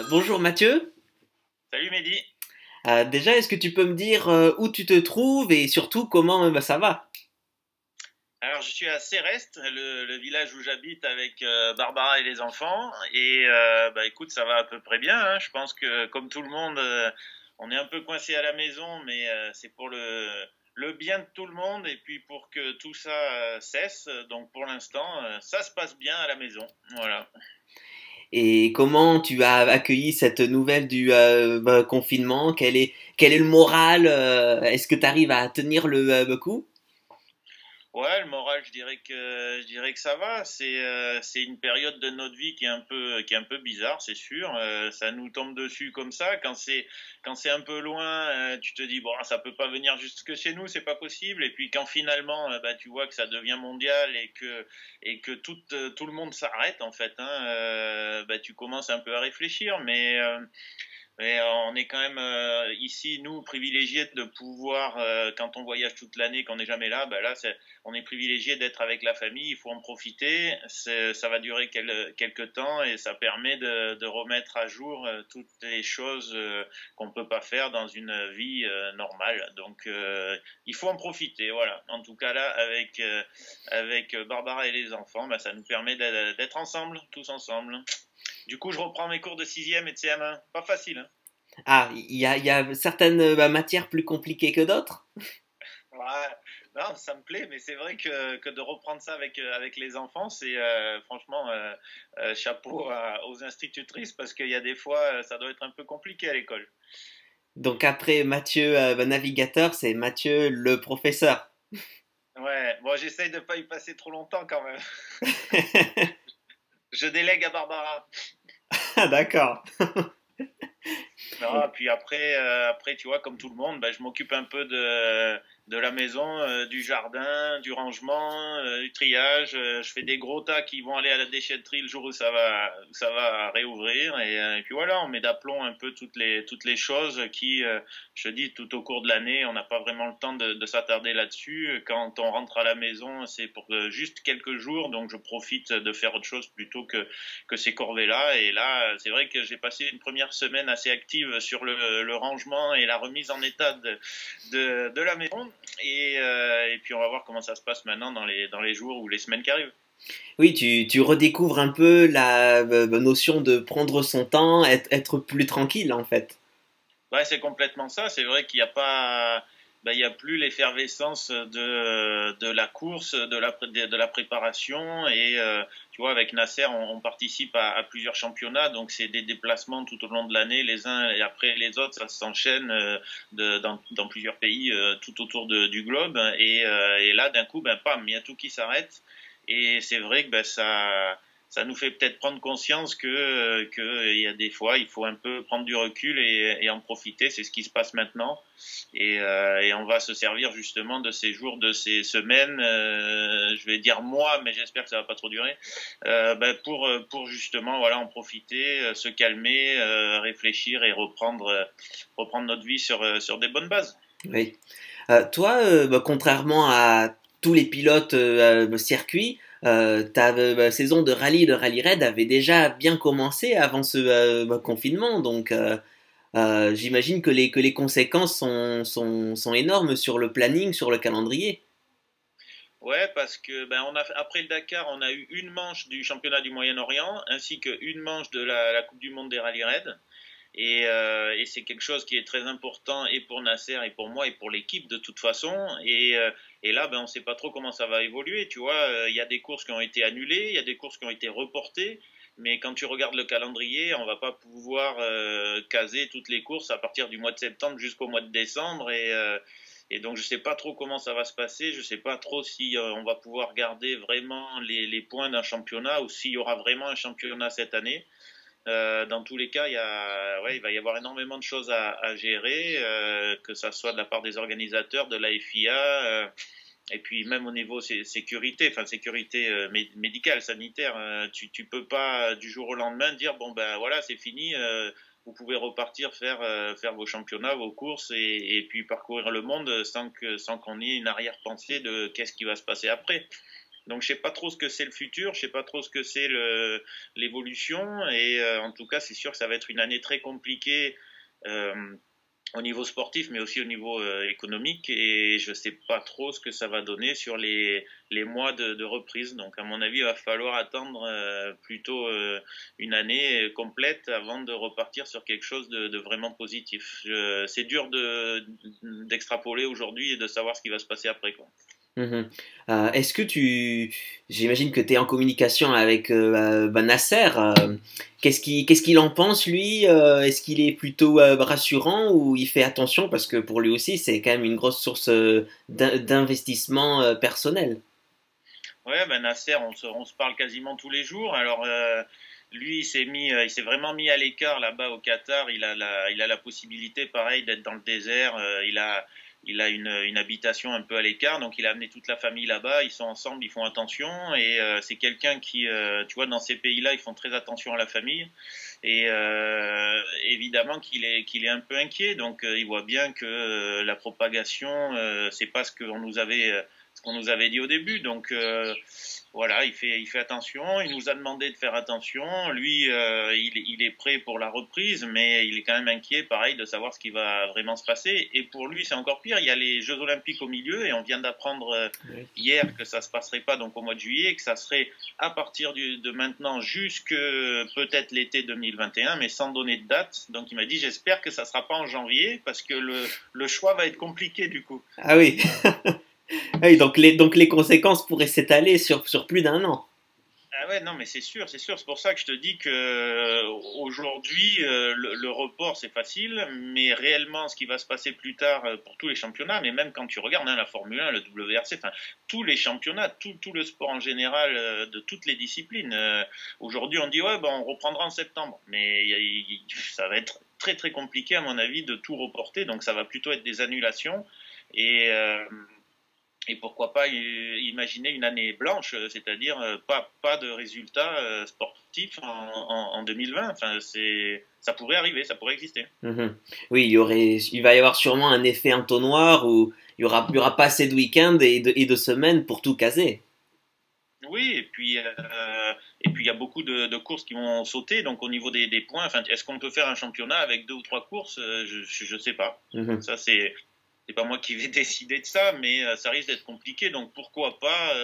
Bonjour Mathieu. Salut Mehdi. Déjà, est-ce que tu peux me dire où tu te trouves et surtout comment ça va? Alors je suis à Céreste, le village où j'habite avec Barbara et les enfants. Et bah écoute, ça va à peu près bien, hein. Je pense que comme tout le monde, on est un peu coincé à la maison, mais c'est pour le bien de tout le monde et puis pour que tout ça cesse. Donc pour l'instant, ça se passe bien à la maison. Voilà. Et comment tu as accueilli cette nouvelle du confinement? Quel est le moral? Est-ce que tu arrives à tenir le coup? Ouais, le moral, je dirais que ça va. C'est une période de notre vie qui est un peu bizarre, c'est sûr. Ça nous tombe dessus comme ça. Quand c'est un peu loin, tu te dis bon, ça peut pas venir jusque chez nous, c'est pas possible. Et puis quand finalement, bah tu vois que ça devient mondial et que tout le monde s'arrête en fait, hein, bah tu commences un peu à réfléchir, mais on est quand même ici, nous, privilégiés de pouvoir, quand on voyage toute l'année, qu'on n'est jamais là, bah là, on est privilégié d'être avec la famille, il faut en profiter. Ça va durer quelques temps et ça permet de remettre à jour toutes les choses qu'on ne peut pas faire dans une vie normale. Donc, il faut en profiter, voilà. En tout cas, là, avec Barbara et les enfants, bah, ça nous permet d'être ensemble, tous ensemble. Du coup, je reprends mes cours de sixième et de CM1. Pas facile, hein. Ah, il y a certaines matières plus compliquées que d'autres? Ouais, non, ça me plaît, mais c'est vrai que de reprendre ça avec les enfants, c'est franchement chapeau aux institutrices parce qu'il y a des fois, ça doit être un peu compliqué à l'école. Donc après Mathieu navigateur, c'est Mathieu le professeur. Ouais, bon, j'essaye de pas y passer trop longtemps quand même. Je délègue à Barbara. Ah, d'accord. Non, puis après, tu vois, comme tout le monde, bah, je m'occupe un peu de la maison, du jardin, du rangement, du triage. Je fais des gros tas qui vont aller à la déchetterie le jour où ça va réouvrir. Et puis voilà, on met d'aplomb un peu toutes les choses qui, je te dis, tout au cours de l'année, on n'a pas vraiment le temps de s'attarder là-dessus. Quand on rentre à la maison, c'est pour juste quelques jours, donc je profite de faire autre chose plutôt que ces corvées-là. Et là, c'est vrai que j'ai passé une première semaine assez active sur le rangement et la remise en état de la maison. Et puis on va voir comment ça se passe maintenant dans les jours ou les semaines qui arrivent. Oui, tu redécouvres un peu la notion de prendre son temps, être plus tranquille en fait. Ouais, c'est complètement ça. C'est vrai qu'il n'y a pas, bah, il y a plus l'effervescence de la course, de la préparation. Et tu vois, avec Nasser, on participe à plusieurs championnats, donc c'est des déplacements tout au long de l'année, les uns et après les autres, ça s'enchaîne dans plusieurs pays tout autour du globe. Et là, d'un coup, ben, pam, il y a tout qui s'arrête. Et c'est vrai que ben, ça nous fait peut-être prendre conscience que il y a des fois, il faut un peu prendre du recul et en profiter. C'est ce qui se passe maintenant. Et on va se servir justement de ces jours, de ces semaines, je vais dire mois, mais j'espère que ça va pas trop durer, ben pour justement voilà en profiter, se calmer, réfléchir et reprendre notre vie sur des bonnes bases. Oui. Toi, contrairement à tous les pilotes circuit, ta saison de rallye raid avait déjà bien commencé avant ce confinement, donc j'imagine que les conséquences sont énormes sur le planning, sur le calendrier. Ouais, parce que ben après le Dakar, on a eu une manche du championnat du Moyen-Orient ainsi qu'une manche de la Coupe du Monde des rallyes raids. Et c'est quelque chose qui est très important et pour Nasser et pour moi et pour l'équipe de toute façon. Et là, ben, on ne sait pas trop comment ça va évoluer. Tu vois, il y a des courses qui ont été annulées, il y a des courses qui ont été reportées. Mais quand tu regardes le calendrier, on va pas pouvoir caser toutes les courses à partir du mois de septembre jusqu'au mois de décembre. Et donc, je sais pas trop comment ça va se passer. Je sais pas trop si on va pouvoir garder vraiment les points d'un championnat ou s'il y aura vraiment un championnat cette année. Dans tous les cas, ouais, il va y avoir énormément de choses à gérer, que ça soit de la part des organisateurs, de la FIA, et puis même au niveau sécurité, enfin sécurité médicale, sanitaire. Tu peux pas du jour au lendemain dire bon ben voilà c'est fini, vous pouvez repartir faire vos championnats, vos courses et puis parcourir le monde sans qu'on ait une arrière-pensée de qu'est-ce qui va se passer après. Donc je sais pas trop ce que c'est le futur, je sais pas trop ce que c'est l'évolution, et en tout cas c'est sûr que ça va être une année très compliquée. Euh, Au niveau sportif, mais aussi au niveau économique. Et je ne sais pas trop ce que ça va donner sur les mois de reprise. Donc, à mon avis, il va falloir attendre plutôt une année complète avant de repartir sur quelque chose de vraiment positif. C'est dur d'extrapoler aujourd'hui et de savoir ce qui va se passer après, quoi. Mhm. Est-ce que j'imagine que tu es en communication avec Nasser. Qu'est-ce qu'il en pense, lui? Est-ce qu'il est plutôt rassurant ou il fait attention? Parce que pour lui aussi, c'est quand même une grosse source d'investissement personnel. Ouais, ben Nasser, on se parle quasiment tous les jours. Alors, lui, il s'est vraiment mis à l'écart là-bas au Qatar. Il a la possibilité, pareil, d'être dans le désert. Il a une habitation un peu à l'écart, donc il a amené toute la famille là-bas. Ils sont ensemble, ils font attention. Et c'est quelqu'un qui, tu vois, dans ces pays-là, ils font très attention à la famille. Et évidemment qu'il est un peu inquiet. Donc, il voit bien que la propagation, c'est pas ce qu'on nous avait dit au début. Donc voilà, il fait attention. Il nous a demandé de faire attention. Lui, il est prêt pour la reprise, mais il est quand même inquiet, pareil, de savoir ce qui va vraiment se passer. Et pour lui, c'est encore pire. Il y a les Jeux Olympiques au milieu, et on vient d'apprendre Oui. hier que ça se passerait pas donc au mois de juillet, que ça serait à partir de maintenant jusque peut-être l'été 2021, mais sans donner de date. Donc il m'a dit, j'espère que ça sera pas en janvier, parce que le choix va être compliqué du coup. Ah oui. Ah oui, donc les conséquences pourraient s'étaler sur plus d'un an. Ah ouais, non, mais c'est sûr, c'est sûr. C'est pour ça que je te dis que aujourd'hui, le report, c'est facile, mais réellement, ce qui va se passer plus tard pour tous les championnats, mais même quand tu regardes hein, la Formule 1, le WRC, enfin, tous les championnats, tout le sport en général, de toutes les disciplines. Aujourd'hui, on dit, ouais, ben, on reprendra en septembre, mais ça va être très, très compliqué, à mon avis, de tout reporter, donc ça va plutôt être des annulations. Et, et pourquoi pas imaginer une année blanche, c'est-à-dire pas de résultats sportifs en 2020. Enfin, ça pourrait arriver, ça pourrait exister. Mhm. Oui, il va y avoir sûrement un effet entonnoir où il y aura pas assez de week-ends et de semaines pour tout caser. Oui, et puis il y a beaucoup de courses qui vont sauter. Donc au niveau des points, enfin, est-ce qu'on peut faire un championnat avec deux ou trois courses? Je sais pas. Mhm. Ça c'est pas moi qui vais décider de ça, mais ça risque d'être compliqué. Donc pourquoi pas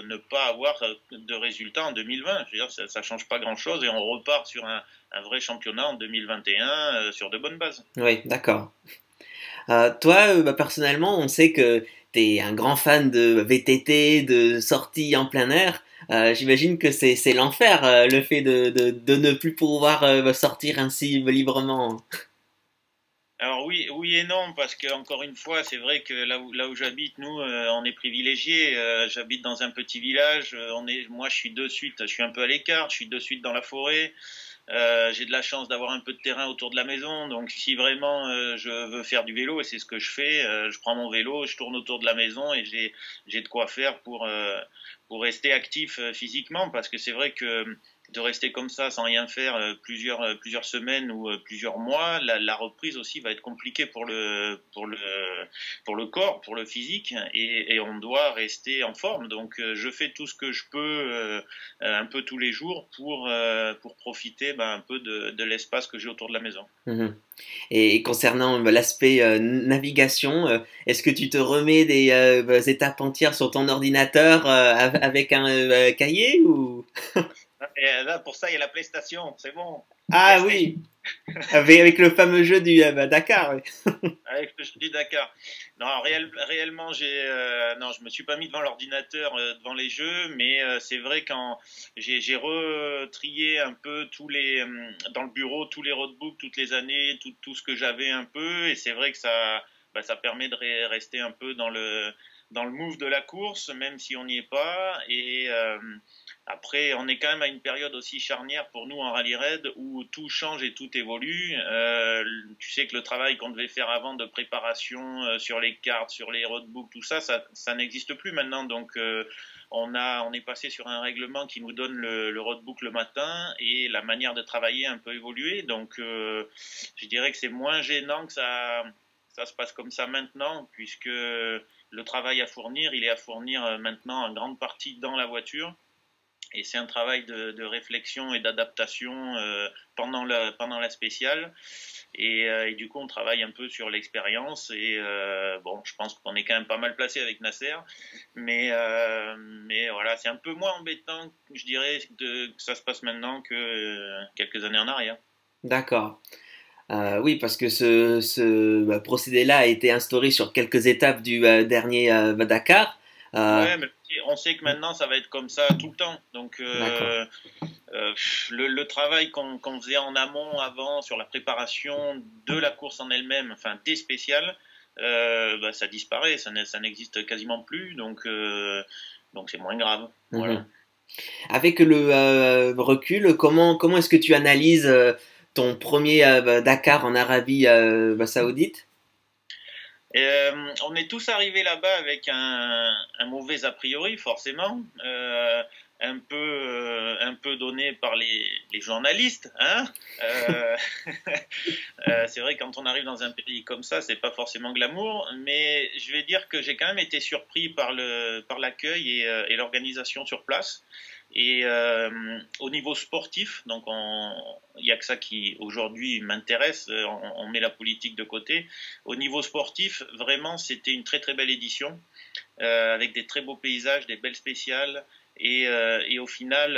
ne pas avoir de résultats en 2020? Je veux dire, ça change pas grand-chose et on repart sur un vrai championnat en 2021 sur de bonnes bases. Oui, d'accord. Toi, personnellement, on sait que tu es un grand fan de VTT, de sorties en plein air. J'imagine que c'est l'enfer, le fait de ne plus pouvoir sortir ainsi librement. Alors oui, oui et non, parce que encore une fois, c'est vrai que là où j'habite, nous, on est privilégiés. J'habite dans un petit village. Moi, je suis de suite, je suis un peu à l'écart. Je suis de suite dans la forêt. J'ai de la chance d'avoir un peu de terrain autour de la maison. Donc, si vraiment je veux faire du vélo, et c'est ce que je fais, je prends mon vélo, je tourne autour de la maison et j'ai de quoi faire pour rester actif physiquement, parce que c'est vrai que de rester comme ça sans rien faire plusieurs semaines ou plusieurs mois, la reprise aussi va être compliquée pour le corps, pour le physique, et on doit rester en forme. Donc je fais tout ce que je peux un peu tous les jours pour profiter un peu de l'espace que j'ai autour de la maison. Mhm. Et concernant l'aspect navigation, est-ce que tu te remets des étapes entières sur ton ordinateur avec un cahier ou... Et là, pour ça, il y a la PlayStation, c'est bon. Ah PlayStation. oui, avec le fameux jeu du Dakar. Oui. Avec le jeu du Dakar. Non, réellement, non, je me suis pas mis devant l'ordinateur, devant les jeux, mais c'est vrai quand j'ai retrié un peu dans le bureau, tous les roadbooks, toutes les années, tout ce que j'avais un peu, et c'est vrai que ça permet de rester un peu dans le move de la course, même si on n'y est pas, et après, on est quand même à une période aussi charnière pour nous en rallye raid où tout change et tout évolue. Tu sais que le travail qu'on devait faire avant de préparation sur les cartes, sur les roadbooks, tout ça, ça n'existe plus maintenant. Donc, on est passé sur un règlement qui nous donne le roadbook le matin et la manière de travailler a un peu évolué. Donc, je dirais que c'est moins gênant que ça se passe comme ça maintenant, puisque le travail à fournir, il est à fournir maintenant en grande partie dans la voiture. Et c'est un travail de réflexion et d'adaptation pendant la spéciale. Et du coup, on travaille un peu sur l'expérience. Et bon, je pense qu'on est quand même pas mal placé avec Nasser. Mais voilà, c'est un peu moins embêtant, je dirais, que ça se passe maintenant que quelques années en arrière. D'accord. Oui, parce que ce procédé-là a été instauré sur quelques étapes du dernier Dakar. Euh, Ouais, mais on sait que maintenant, ça va être comme ça tout le temps. Donc, d'accord. le travail qu'on faisait en amont avant sur la préparation de la course en elle-même, enfin des spéciales, bah, ça disparaît, ça n'existe quasiment plus, donc c'est moins grave. Voilà. Mhm. Avec le recul, comment est-ce que tu analyses ton premier Dakar en Arabie Saoudite? On est tous arrivés là-bas avec un mauvais a priori, forcément, un peu donné par les journalistes. Hein c'est vrai, quand on arrive dans un pays comme ça, c'est pas forcément glamour, mais je vais dire que j'ai quand même été surpris par l'accueil et l'organisation sur place. Et au niveau sportif, donc il n'y a que ça qui aujourd'hui m'intéresse, on met la politique de côté. Au niveau sportif, vraiment, c'était une très très belle édition, avec des très beaux paysages, des belles spéciales, et au final,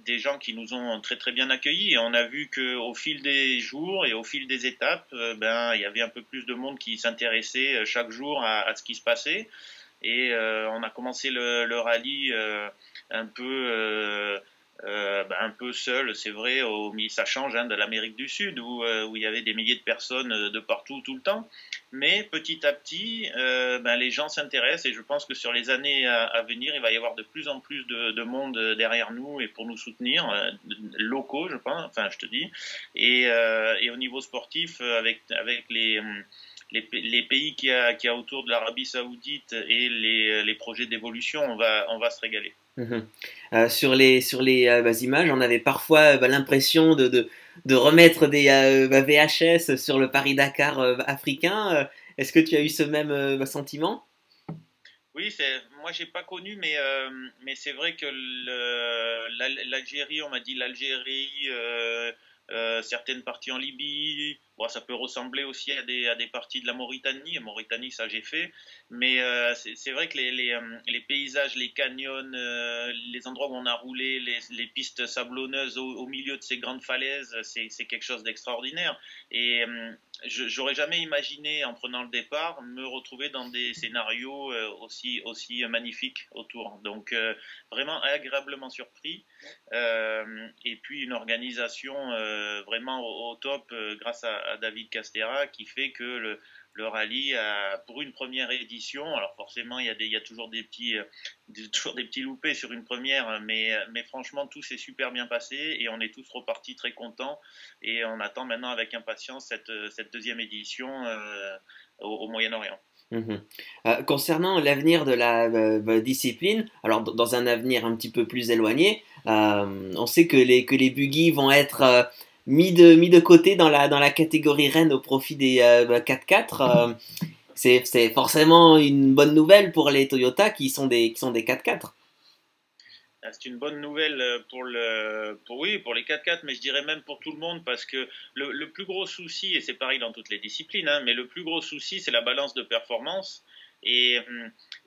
des gens qui nous ont très très bien accueillis. Et on a vu qu'au fil des jours et au fil des étapes, ben, il y avait un peu plus de monde qui s'intéressait chaque jour à ce qui se passait. Et on a commencé le rallye un peu un peu seul, c'est vrai, ça change hein, de l'Amérique du Sud où il y avait des milliers de personnes de partout tout le temps. Mais petit à petit, les gens s'intéressent et je pense que sur les années à venir, il va y avoir de plus en plus de monde derrière nous et pour nous soutenir, locaux, je pense, enfin je te dis. Et au niveau sportif, avec les pays qu'il y a autour de l'Arabie Saoudite et les projets d'évolution, on va se régaler. Mhm. Sur les images, on avait parfois l'impression de remettre des VHS sur le Paris-Dakar africain. Est-ce que tu as eu ce même sentiment? Oui, moi j'ai pas connu, mais c'est vrai que l'Algérie, on m'a dit l'Algérie, certaines parties en Libye, bon, ça peut ressembler aussi à des parties de la Mauritanie. Mauritanie, ça j'ai fait, mais c'est vrai que les paysages, les canyons, les endroits où on a roulé, les pistes sablonneuses au milieu de ces grandes falaises, c'est quelque chose d'extraordinaire. Et j'aurais jamais imaginé, en prenant le départ, me retrouver dans des scénarios aussi magnifiques autour. Donc vraiment agréablement surpris. Et puis une organisation vraiment au top grâce à David Castera qui fait que le rallye a, pour une première édition, alors forcément il y a toujours des petits loupés sur une première, mais franchement tout s'est super bien passé et on est tous repartis très contents et on attend maintenant avec impatience cette deuxième édition au Moyen-Orient. Mhm. Concernant l'avenir de la discipline, alors dans un avenir un petit peu plus éloigné, on sait que les buggy vont être mis de côté dans la catégorie Rennes au profit des 4x4. C'est forcément une bonne nouvelle pour les Toyota qui sont des 4x4. C'est une bonne nouvelle oui, pour les 4x4, mais je dirais même pour tout le monde, parce que le plus gros souci, et c'est pareil dans toutes les disciplines, hein, mais le plus gros souci, c'est la balance de performance. Et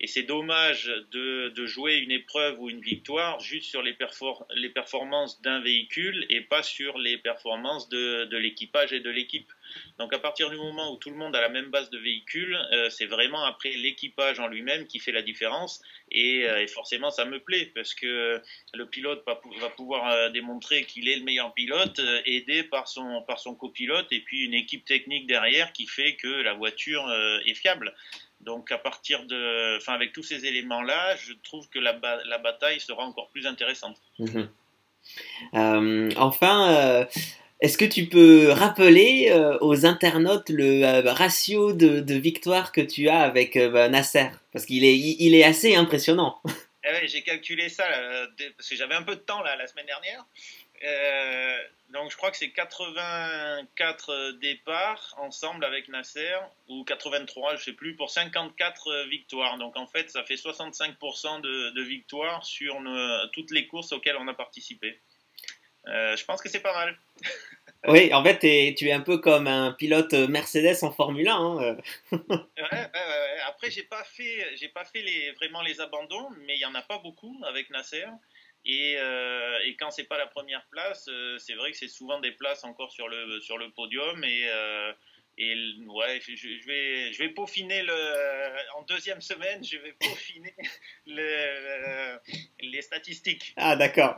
c'est dommage de jouer une épreuve ou une victoire juste sur les performances d'un véhicule et pas sur les performances de l'équipage et de l'équipe. Donc à partir du moment où tout le monde a la même base de véhicule, c'est vraiment après l'équipage en lui-même qui fait la différence. Et forcément, ça me plaît parce que le pilote va pouvoir démontrer qu'il est le meilleur pilote, aidé par son copilote et puis une équipe technique derrière qui fait que la voiture est fiable. Donc enfin avec tous ces éléments-là, je trouve que la bataille sera encore plus intéressante. Mhm. Enfin, est-ce que tu peux rappeler aux internautes le ratio de victoire que tu as avec Nasser? Parce il est assez impressionnant. ouais, j'ai calculé ça parce que j'avais un peu de temps là, la semaine dernière. Donc je crois que c'est 84 départs ensemble avec Nasser, ou 83, je sais plus, pour 54 victoires. Donc en fait, ça fait 65% de victoires sur toutes les courses auxquelles on a participé. Je pense que c'est pas mal. Oui, en fait, tu es un peu comme un pilote Mercedes en Formule 1. Hein. Ouais. Après, j'ai pas fait vraiment les abandons, mais il y en a pas beaucoup avec Nasser. Et quand c'est pas la première place, c'est vrai que c'est souvent des places encore sur le podium. Et ouais, je vais peaufiner en deuxième semaine, je vais peaufiner les statistiques. Ah, d'accord.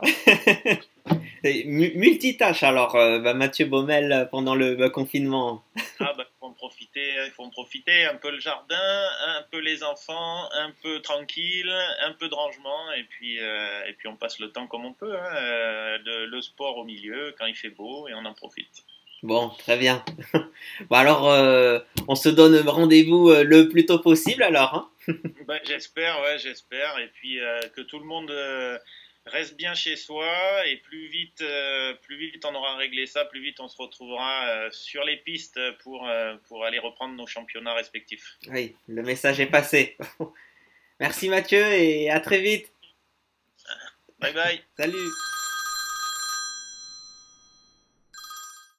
C'est multitâche alors, Mathieu Baumel pendant le confinement. Ah bah, il faut en profiter, un peu le jardin, un peu les enfants, un peu tranquille, un peu de rangement, et puis on passe le temps comme on peut, hein, le sport au milieu, quand il fait beau, et on en profite. Bon, très bien. Bon, alors, on se donne rendez-vous le plus tôt possible alors. Hein. Ben, j'espère, ouais, j'espère, et puis que tout le monde reste bien chez soi, et plus vite on aura réglé ça, plus vite on se retrouvera sur les pistes pour aller reprendre nos championnats respectifs. Oui, le message est passé. Merci Mathieu et à très vite. Bye bye. Salut.